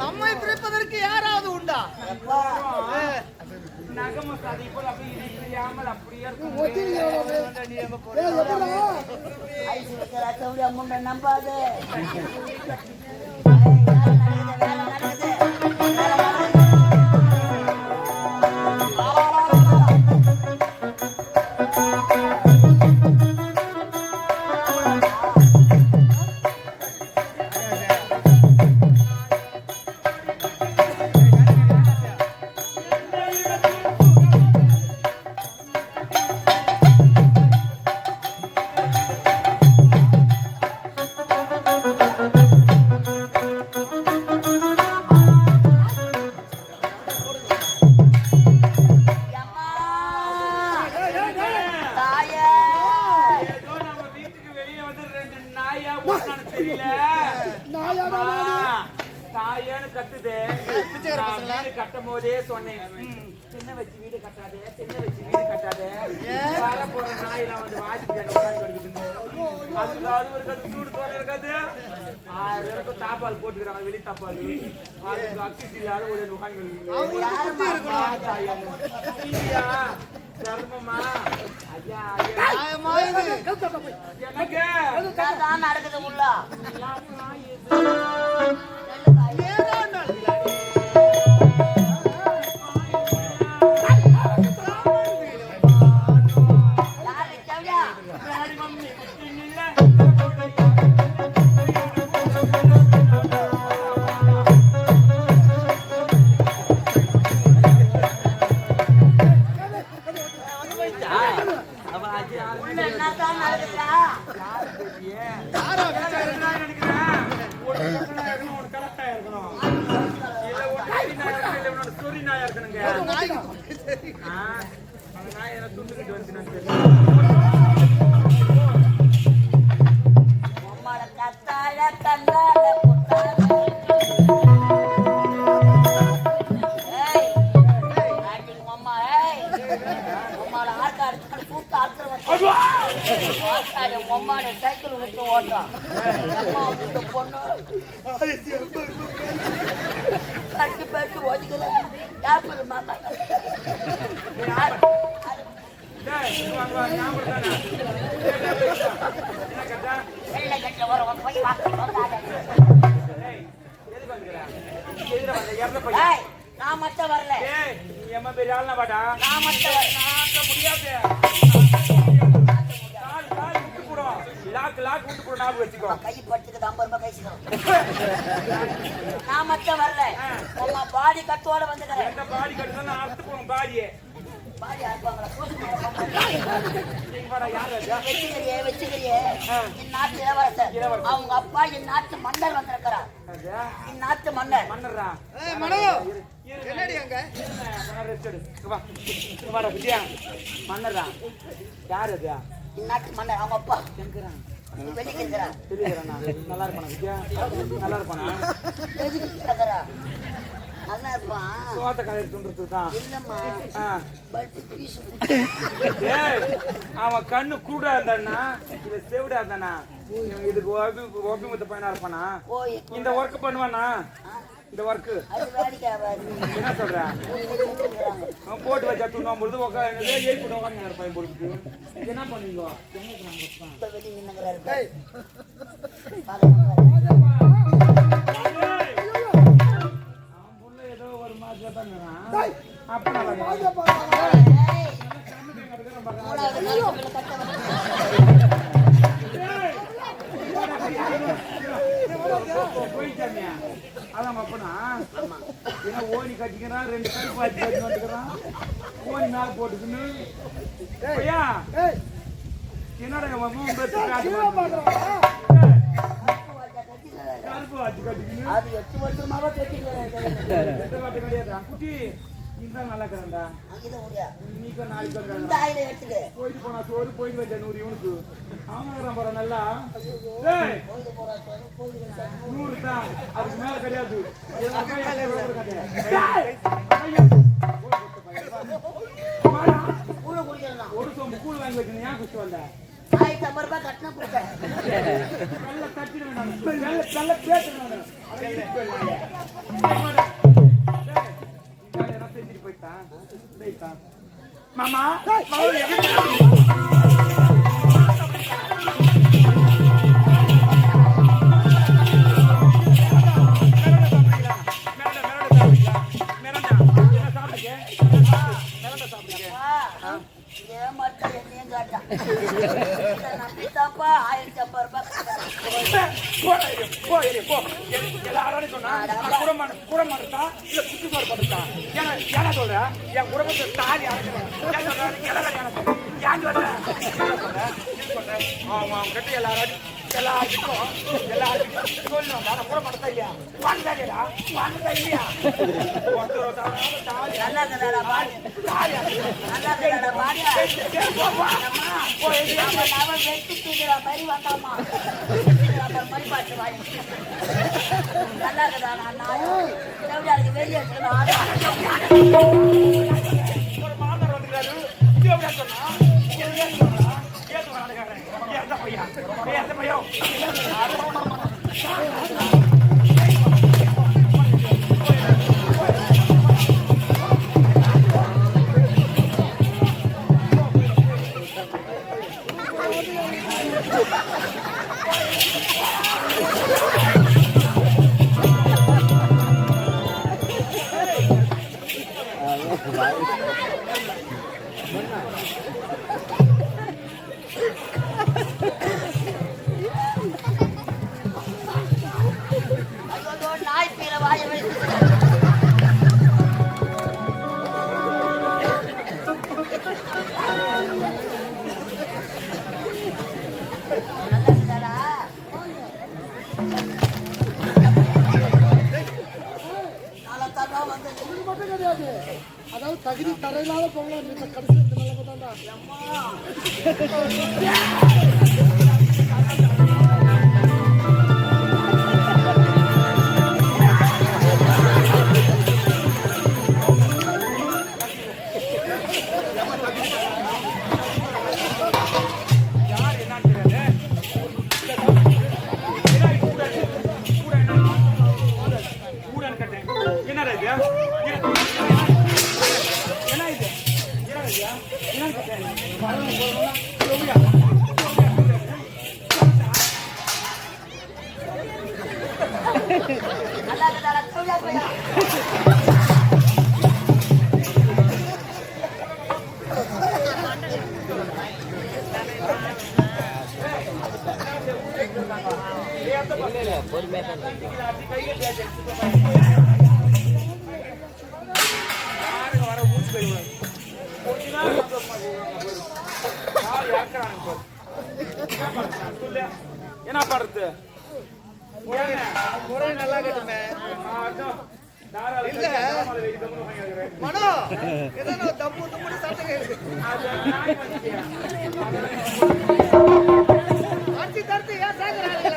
நம்மை பிரிப்பதற்கு யாராவது உண்டா? நம்பாது கட்டும் போதே சொன்னேன், சின்ன வச்சு வீடு கட்டாதே, சின்ன வச்சு வீடு கட்டாதே. வர போற நாயெல்லாம் வந்து வாசிட்டு அதுக்கு ஒரு கட்டு சூடு தோண இருக்காது. 6 பேருக்கும் தாப்பால் போட்டுக்கிறாங்க, வெளி தாப்பால். அதுக்கு அக்சி இல்லாத ஒரு தர்மமா ஐயா நடக்குது உள்ள சைக்கிள் விட்டு ஓட்டம் பொண்ணு கட்டு பேட்டு ஓடிக்கல மாமா நான் மட்டும் வரல. பெரிய ஆள் நான் மட்டும் முடியாது. கை படுத்துக்கு 50 ரூபாய் கைசிக்கிறோம். நான் மட்டும் வரல. பாடி கட்டோட வந்துக்கிறேன். பாடி கட்டு அறுத்து போகும் பாடியே. பாடி அறுப்பாங்களா? வச்சுக்கிறியே என் நாட்டு இளவரசர், அவங்க அப்பா என் நாட்டு மன்னர் வந்திருக்கிறார். என் நாட்டு மன்னர் மன்னரா யாரு அது? என் நாட்டு மன்னர் அவங்க அப்பா நல்லா இருப்பானா வித்யா? நல்லா இருப்பானா? நல்லா இருப்பான். சோத்த கலர் துண்டுறதுதான் இல்லம்மா. அவன் கண்ணு கூடா இருந்தானா இல்ல செவிடா இருந்தானா? இதுக்கு ஒபிமுத்த பையனா இருப்பானா? இந்த ஒர்க் பண்ணுவானா? இந்த ஒர்க் என்ன சொல்ற? போட்டு வச்சா தூங்காம பொழுது உட்காந்து பையன் பொறுத்து என்ன பண்ணுவீங்க? ஏதோ ஒரு மாதிரி தான் அப்ப போயிட்டாமியா அதான் அப்பனா ஏன்னா ஓனி கட்டிக்கிறான் 2 கருப்பு ஆச்சு கட்டி வந்துக்கிறான் ஓனி மேல போட்டுக்கணும் என்னடா கருப்பு ஆச்சு கட்டிக்கணும் அது 8 வருஷமாவே கிடையாது குட்டி நீதான் நல்லா இருக்கிறான்டா நீக்க நாளைக்கு போயிட்டு போனா சோறு போயிட்டு வச்ச 100 இவனுக்கு அவன் போற நல்லா 100 தான் அதுக்கு மேல கிடையாது ஒரு சொம்பு கூழ் வாங்கி வச்சு ஏன் குடிச்சு வந்த ₹1050 கட்டணம் கொடுத்தேன். நல்லா தட்டிடுவேன் நான். நல்லா பேசுறேன் நான். போயிட்டான் மாமா ஏமாட்டா என்னையும் காட்டா நம்பித்தாப்பா ₹1050 எல்லாரும் சொன்னா குடமாட்டா இல்ல குட்டி சோறு படுத்தா ஏன்னா சொல்ற என் குடும்பத்தை தாலி கட்டி எல்லாருக்கும் சொல்லணும் குடமாட்டா இல்லையா வாங்கடா இல்லையா நல்லா இருக்குதாடா பாடி நல்லா இருக்குதாடா பாடி அவன் வெட்டி தூக்குறா மாதிரி வந்தாமா அப்புறம் மாதிரி பாட்டு வாங்கி நல்லா இருக்குதா நான் எப்படி அதுக்கு வெளியே ஒரு மாதம் வந்துக்கிறாரு இது எப்படி சொன்னா நாய் பீரை வாய வைத்து அதாவது தகுதி தரையிலாத போகலாம் இந்த கடைசி இந்த நிலைமை தான்டா நல்லா இருக்குதாடா சௌரியா போயா என்ன பண்றது முறை நல்லா கட்டுமே இல்ல மனோ ஏதோ தப்பு தப்பு சாப்பிட்டு அஞ்சு தரத்து ஏன் சாகுறாங்க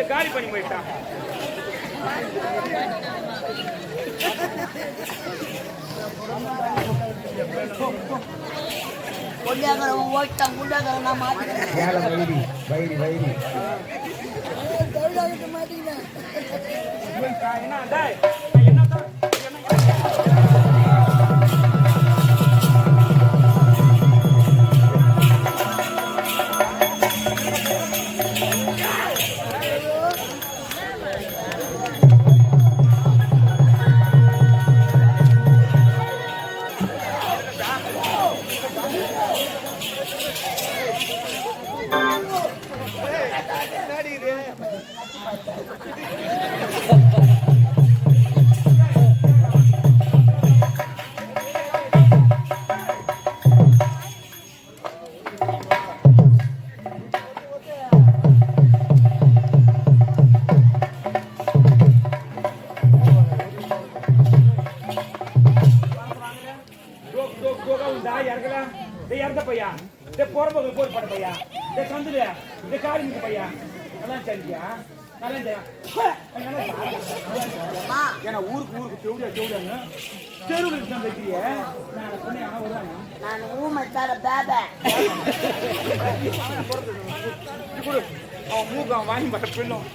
காலி பண்ணி போயிட்டான். கொண்டாக்கிறவன் ஓட்டான் குண்டாக்கிறவன் நான் மாட்டேன். நான் ஊமை தர பேப அவன் மூக்கு அவன் வாங்கி பட்ட பின்னும்.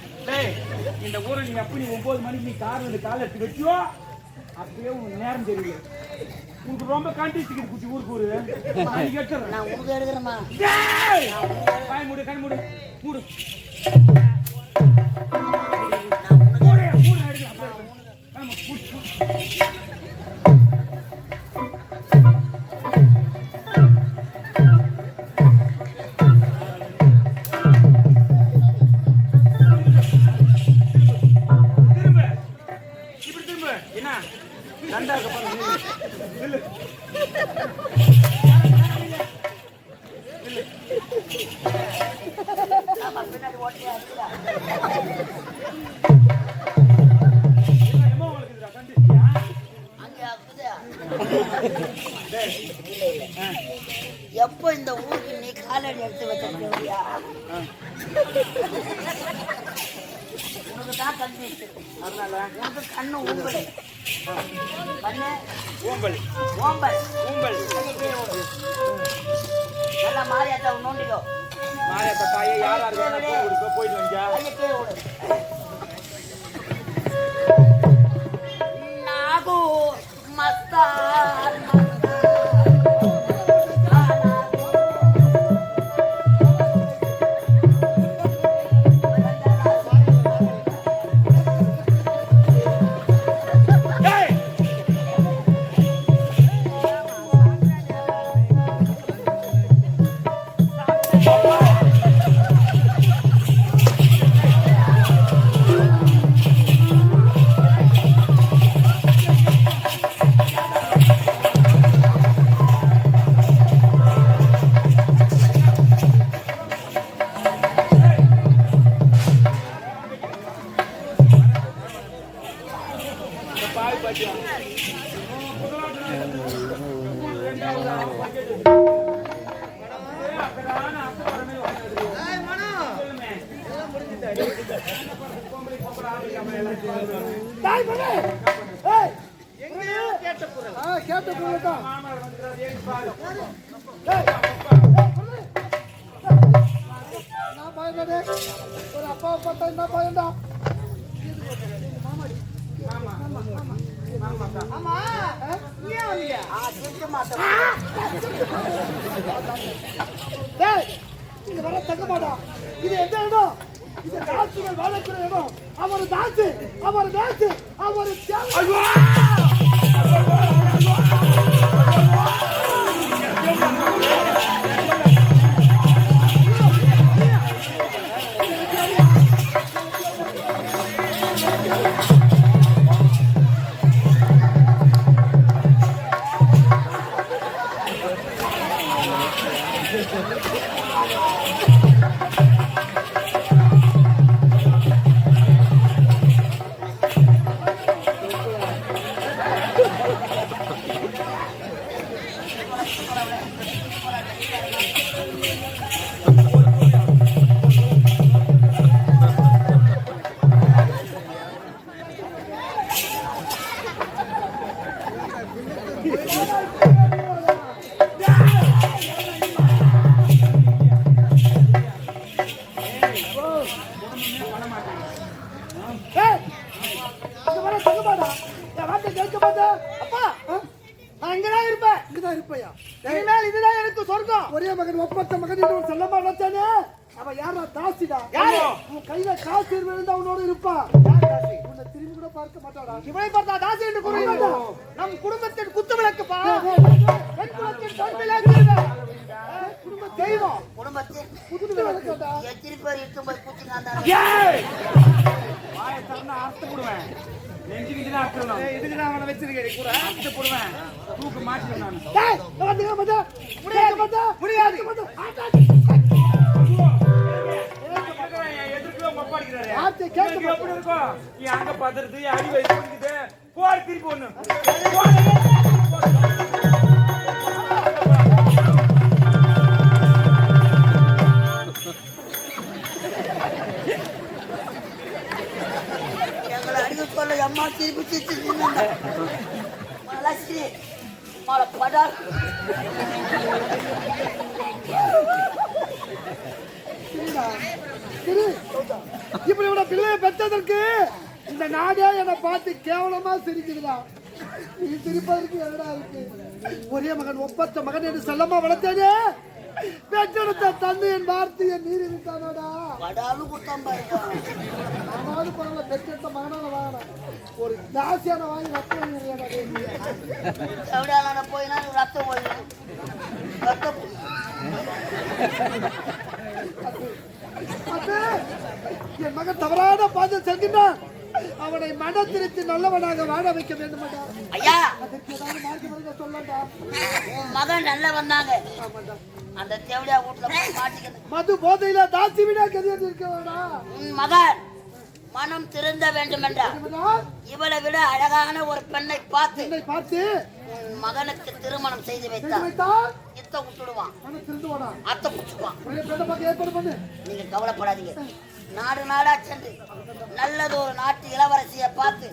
இந்த ஊரை நீ அப்ப நீ 9 மணிக்கு நீ கார் வந்து காலை எடுத்து வச்சியோ அப்பயே உனக்கு நேரம் தெரியல. உனக்கு ரொம்ப கான்டிஸ்டிக்கு குச்சி ஊருக்கு ஊரு நான் உனக்கு எடுக்கிறேமா. வாய் மூடு கண் மூடு மூடு எப்போ இந்த ஊருக்கு நீ காலடி எடுத்து வச்சிருக்கியா? உனக்கு தான் கண்ணு அதனால உனக்கு கண்ணு ஊம்பல் கண்ணு ஓம்பல் ஓம்பல் ஊம்பல் நல்லா மாரியாத்தா நோண்டிக்கோ. மாரியாத்தா தாயே யாரா இருக்கா போயிட்டு வந்தா நாகு மஸ்தான் ஒரு அப்பா பார்த்தா என்ன பயன்டா? ஆமா ஏன் வந்தீங்க? இங்க வர தக்க மாட்டா. இது எந்த இடம்? இது தாசுகள் வாழக்கூடிய இடம். அவர் தாசு அவர் தாசு அவர் ஏய், இங்க வர தங்கமாடா. என் வார்த்தை கேட்க மாட்டேன். அப்பா, நான் இங்கதான் இருப்பேன். இங்கதான் இருப்பையா? இனிமேல் இதுதான் எனக்கு சொர்க்கம். ஒரே மகன் ஒப்பற்ற மகன் என்று ஒரு செல்லமா நினைச்சானே, அவன் யாரா? தாசிடா. யாரு? உன் கையில காசு இருந்தா அவனோட இருப்பா. யார் தாசி? உன்னை திரும்பி கூட பார்க்க மாட்டாடா. இவனை பார்த்தா தாசி என்று கூறுகிறாடா. நம் குடும்பத்தின் குத்து விளக்குப்பா. என் குலத்தின் தோல்வியிலாக குடும்ப தெய்வம். குடும்பத்தில் குத்து விளக்குடா. எத்தனை பேர் இருக்கும் போய் கூட்டினாங்க. ஏய் வாயை திறந்தா அறுத்து போடுவேன். நெஞ்சுக்கு தான் அறுத்துறணும். இதுக்கு நான் அவனை வச்சிருக்கேன் கூட. அறுத்து போடுவேன். தூக்கு மாட்டிடுவேன் நான். டேய், வந்துங்க மச்சா. முடியாது மச்சா. முடியாது. எதுக்குள்ள மப்பா அடிக்கிறாரு? ஆச்சே கேட்க உங்களுக்கு எப்படி இருக்கும்? நீ அங்க பதறது, அடி வயசு குடிக்குது. போடு திருப்பி ஒண்ணு. எங்களை அடிக்க சொல்ல அம்மா திருப்பி திருச்சி மலசி மழை படா சரி, இப்படி இவனை பிள்ளையை பெற்றதற்கு இந்த நாடே என்னை பார்த்து கேவலமா சிரிக்குதுடா. நீ சிரிப்பதற்கு எவ்வளோ இருக்கு? ஒரே மகன் ஒப்பற்ற மகன் என்று செல்லமா வளர்த்தேனே, பெற்றெடுத்த தந்தையின் வார்த்தையை மீறி விட்டானோடா. படாலும் குத்தம் பாருங்க. ஆனாலும் பரவாயில்ல, பெற்றெடுத்த மகனால வாங்கினேன். ஒரு ஜாஸ்தியான வாங்கி ரத்தம் எவ்வளோ போயினா ரத்தம் போயிடும். ரத்தம் என் மகன் தவறான பாதை செல்கின்றான். அவனை மன திருத்தி நல்லவனாக வாழ வைக்க வேண்டும். ஐயா, அதற்கு ஏதாவது மார்க்க சொல்லண்டா. உன் மகன் நல்லா வந்தாங்க. அந்த தேவடியா வீட்டுல போய் மாட்டிக்கணும். மது போதையில தாசி விட கதியர் இருக்க வேண்டாம். உன் மகன் மனம் திருந்த வேண்டும் என்றார். இவளை விட அழகான ஒரு பெண்ணை பார்த்து என்னை பார்த்து உன் மகனுக்கு திருமணம் செய்து வைத்தார். வைத்தால் இத்த விட்டுடுவான், மனம் திருந்துவானா? அத்தை குடிச்சுப்பான். உடனே பெண்ணை பார்க்க ஏற்பாடு பண்ணு. நீங்க கவலைப்படாதீங்க. நாடு நாடா சென்று நல்லது ஒரு நாட்டு இளவரசியை பார்த்து